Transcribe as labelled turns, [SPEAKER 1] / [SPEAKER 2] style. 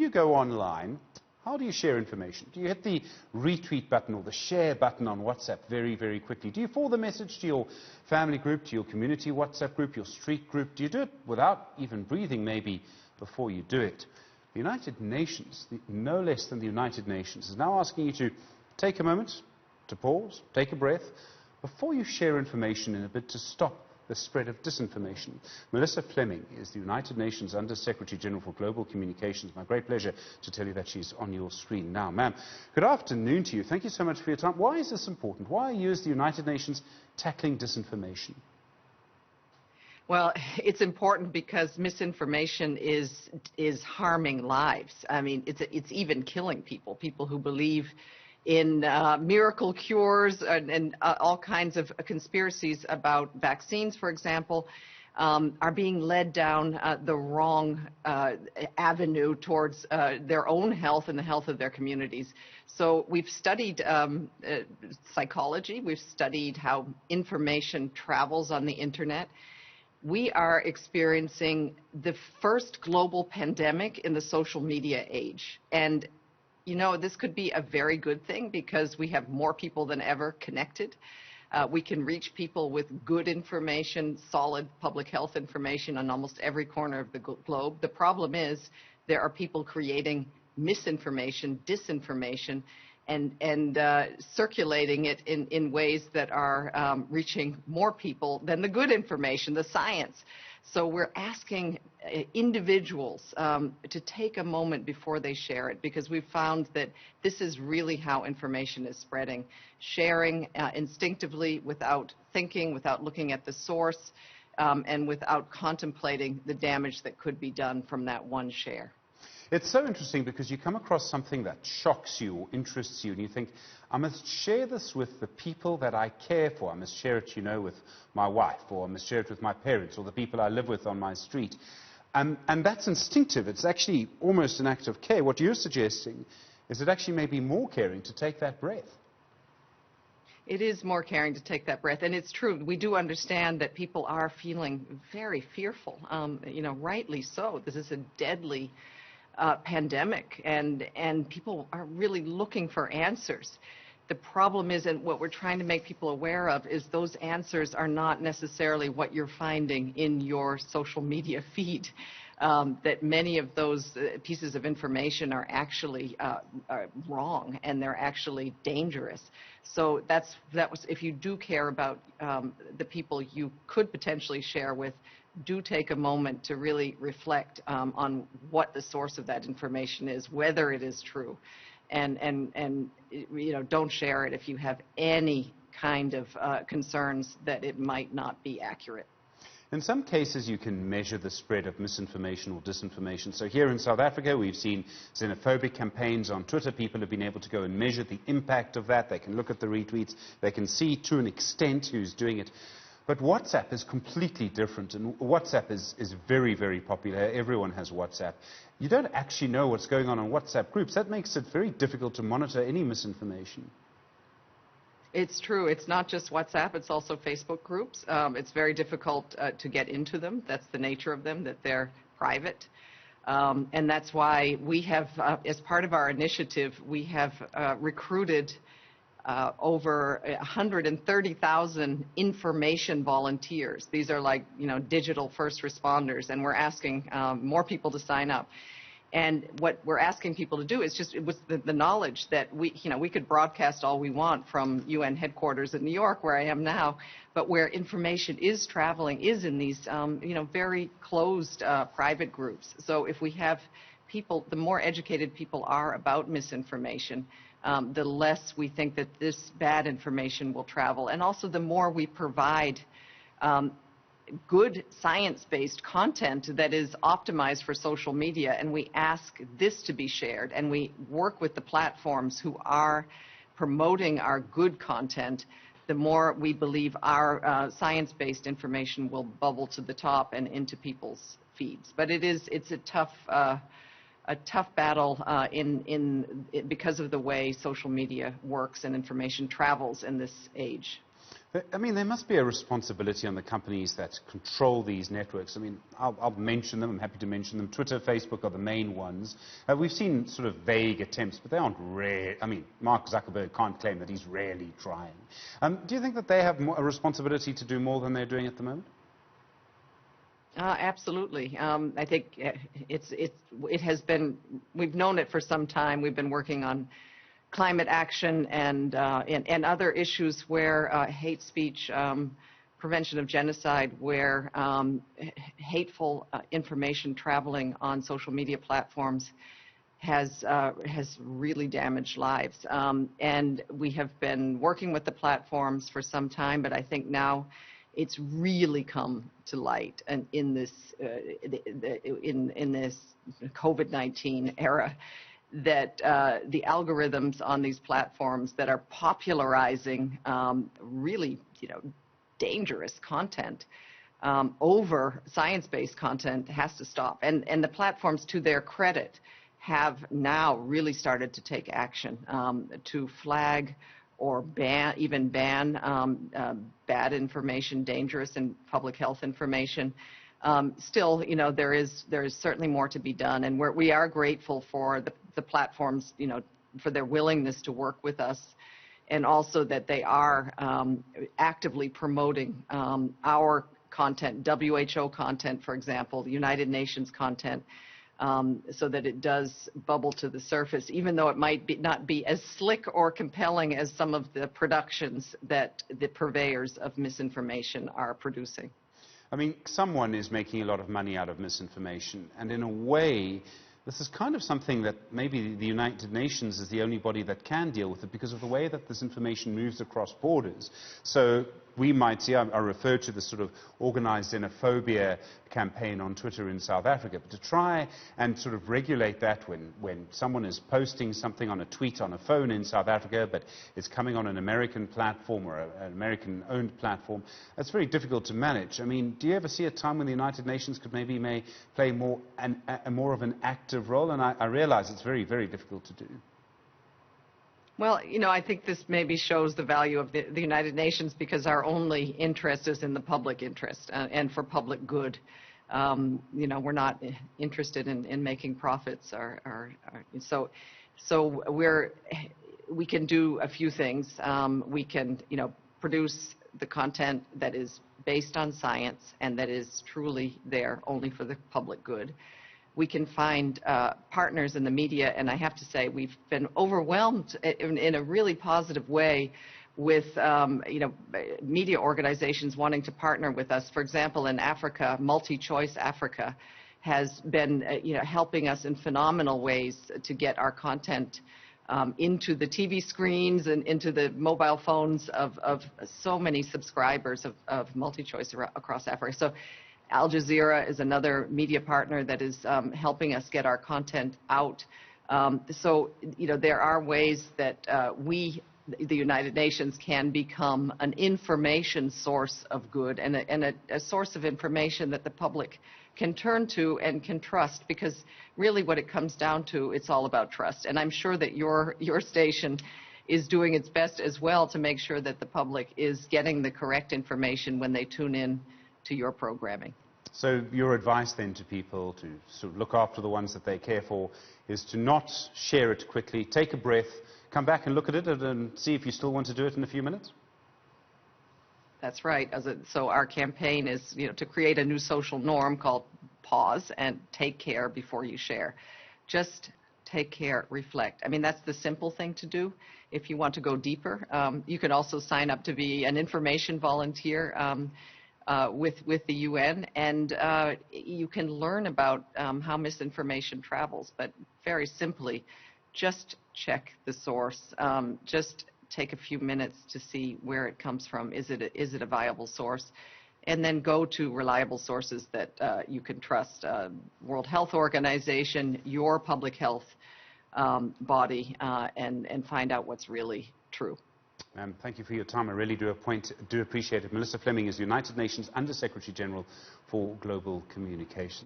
[SPEAKER 1] you go online, how do you share information? Do you hit the retweet button or the share button on WhatsApp very, very quickly? Do you forward the message to your family group, to your community WhatsApp group, your street group? Do you do it without even breathing maybe before you do it? The United Nations, no less than the United Nations, is now asking you to take a moment, to pause, take a breath, before you share information in a bid to stop the spread of disinformation. Melissa Fleming is the United Nations Under-Secretary General for Global Communications. My great pleasure to tell you that she's on your screen now. Ma'am, good afternoon to you. Thank you so much for your time. Why is this important? Why are you as the United Nations tackling disinformation?
[SPEAKER 2] Well, it's important because misinformation is harming lives. I mean, it's even killing people. People who believe in miracle cures and all kinds of conspiracies about vaccines, for example, are being led down the wrong avenue towards their own health and the health of their communities. So we've studied psychology. We've studied how information travels on the internet. We are experiencing the first global pandemic in the social media age. And you know, this could be a very good thing because we have more people than ever connected. We can reach people with good information, solid public health information on almost every corner of the globe. The problem is there are people creating misinformation, disinformation, and circulating it in ways that are reaching more people than the good information, the science. So we're asking individuals to take a moment before they share it, because we've found that this is really how information is spreading. Sharing instinctively without thinking, without looking at the source, and without contemplating the damage that could be done from that one share.
[SPEAKER 1] It's so interesting because you come across something that shocks you or interests you and you think, I must share this with the people that I care for. I must share it, you know, with my wife, or I must share it with my parents or the people I live with on my street. And that's instinctive. It's actually almost an act of care. What you're suggesting is it actually may be more caring to take that breath.
[SPEAKER 2] It is more caring to take that breath, and it's true. We do understand that people are feeling very fearful, you know, rightly so. This is a deadly pandemic, and people are really looking for answers. The problem is, and what we're trying to make people aware of, is those answers are not necessarily what you're finding in your social media feed. That many of those pieces of information are actually wrong, and they're actually dangerous. So that was, if you do care about the people you could potentially share with, do take a moment to really reflect on what the source of that information is, whether it is true, and you know, don't share it if you have any kind of concerns that it might not be accurate.
[SPEAKER 1] In some cases, you can measure the spread of misinformation or disinformation. So here in South Africa, we've seen xenophobic campaigns on Twitter. People have been able to go and measure the impact of that. They can look at the retweets. They can see to an extent who's doing it. But WhatsApp is completely different, and WhatsApp is very, very popular. Everyone has WhatsApp. You don't actually know what's going on WhatsApp groups. That makes it very difficult to monitor any misinformation.
[SPEAKER 2] It's true. It's not just WhatsApp. It's also Facebook groups. It's very difficult to get into them. That's the nature of them, that they're private. And that's why we have, as part of our initiative, we have recruited over 130,000 information volunteers. These are like, you know, digital first responders, and we're asking more people to sign up. And what we're asking people to do is just with the knowledge that we could broadcast all we want from UN headquarters in New York, where I am now, but where information is traveling is in these, very closed private groups. So if we have people, the more educated people are about misinformation, the less we think that this bad information will travel. And also the more we provide good science-based content that is optimized for social media, and we ask this to be shared, and we work with the platforms who are promoting our good content, the more we believe our science-based information will bubble to the top and into people's feeds. But it's a tough battle because of the way social media works and information travels in this age.
[SPEAKER 1] I mean, there must be a responsibility on the companies that control these networks. I mean, I'll mention them. I'm happy to mention them. Twitter, Facebook are the main ones. We've seen sort of vague attempts, but they aren't rare. I mean, Mark Zuckerberg can't claim that he's really trying. Do you think that they have a responsibility to do more than they're doing at the moment?
[SPEAKER 2] Absolutely. I think it has been, we've known it for some time. We've been working on climate action and other issues where hate speech, prevention of genocide, where hateful information traveling on social media platforms has really damaged lives. And we have been working with the platforms for some time, but I think now it's really come to light, and in this COVID-19 era, that the algorithms on these platforms that are popularizing really, dangerous content over science-based content has to stop. And the platforms, to their credit, have now really started to take action to flag or even ban bad information, dangerous and public health information. Still, there is certainly more to be done, and we are grateful for the platforms, for their willingness to work with us, and also that they are actively promoting our content, WHO content, for example, the United Nations content, so that it does bubble to the surface, even though it might not be as slick or compelling as some of the productions that the purveyors of misinformation are producing.
[SPEAKER 1] I mean, someone is making a lot of money out of misinformation, and in a way, this is kind of something that maybe the United Nations is the only body that can deal with it because of the way that this information moves across borders. So we might see, I refer to the sort of organized xenophobia campaign on Twitter in South Africa, but to try and sort of regulate that when someone is posting something on a tweet on a phone in South Africa, but it's coming on an American platform or an American-owned platform, that's very difficult to manage. I mean, do you ever see a time when the United Nations could may play more of an active role? And I realize it's very, very difficult to do.
[SPEAKER 2] Well, I think this maybe shows the value of the United Nations, because our only interest is in the public interest and for public good. We're not interested in making profits. So we can do a few things. We can, produce the content that is based on science and that is truly there only for the public good. We can find partners in the media, and I have to say we've been overwhelmed in a really positive way with media organizations wanting to partner with us. For example, in Africa, MultiChoice Africa has been helping us in phenomenal ways to get our content into the TV screens and into the mobile phones of so many subscribers of MultiChoice across Africa. So Al Jazeera is another media partner that is helping us get our content out. So, there are ways that we, the United Nations, can become an information source of good and a source of information that the public can turn to and can trust, because really what it comes down to, it's all about trust. And I'm sure that your station is doing its best as well to make sure that the public is getting the correct information when they tune in to your programming.
[SPEAKER 1] So your advice then to people to sort of look after the ones that they care for is to not share it quickly, take a breath, come back and look at it and see if you still want to do it in a few minutes?
[SPEAKER 2] That's right. So our campaign is to create a new social norm called pause and take care before you share. Just take care, reflect. I mean, that's the simple thing to do. If you want to go deeper, you can also sign up to be an information volunteer with the UN, and you can learn about how misinformation travels. But very simply, just check the source. Just take a few minutes to see where it comes from. Is it a viable source? And then go to reliable sources that you can trust. World Health Organization, your public health body, and find out what's really true.
[SPEAKER 1] Thank you for your time. I really do appreciate it. Melissa Fleming is United Nations Under Secretary General for Global Communication.